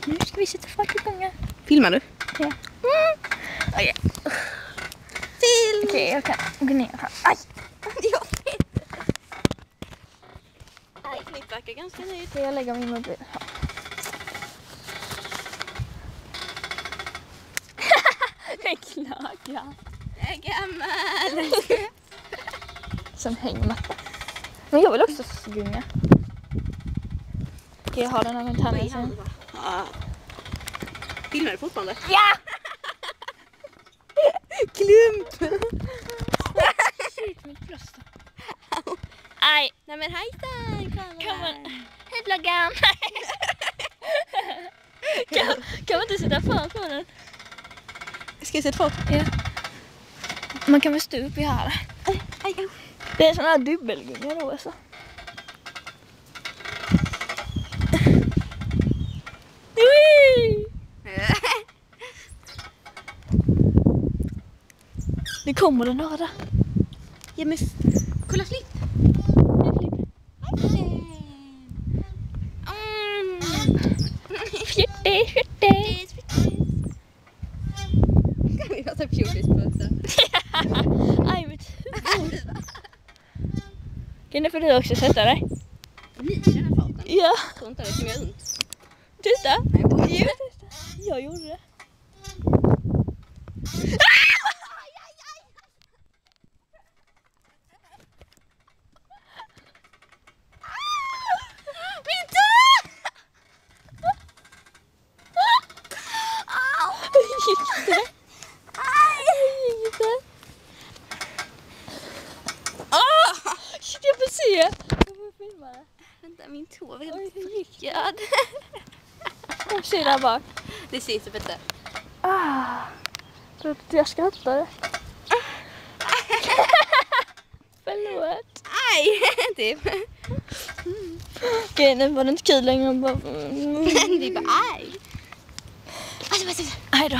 Nu ska vi sätta fart på gången. Filmar du? Ja. Okej. Film! Okej, jag kan gå ner här. Aj! Jag vet. Aj, mitt verkar ganska nöjt. Ska jag lägga min mobil här? En klaga. Jag är gammal. Som hängmatta. Men jag vill också gunga. Ska jag ha den här med tandlösen? Ja. Filmar du fortfarande? Ja! Klump! Shit, mitt bröst. Aj! Nej men hejsan! Kan man... Hej bloggan! kan man inte sätta fart på den? Ska jag sätta fart? Ja. Man kan väl stå upp i här. Aj, aj, aj. Det är en sån här dubbelgunga då alltså. Nu kommer den några. Ja men kolla flipp! Fjärde. Ska vi prata fjortispussar? Aj, mitt huvud. Kan du för du också sätta dig? Ni i den här farten? Ja. Jag tror inte det kommer göra ont. Titta. Nej, jag bara- Jo. Jag gjorde det. Min tå! Hur gick det? Hur gick det? Shit, jag får se. Jag får filma det. Vänta, min tå var Oj, helt hur gick det? frickad. Jag ser där bak. Det ser typ inte. Jag skrattar. Förlåt. Aj! Typ. Okej, nu var det inte kul längre. Det är bara aj. Aj då.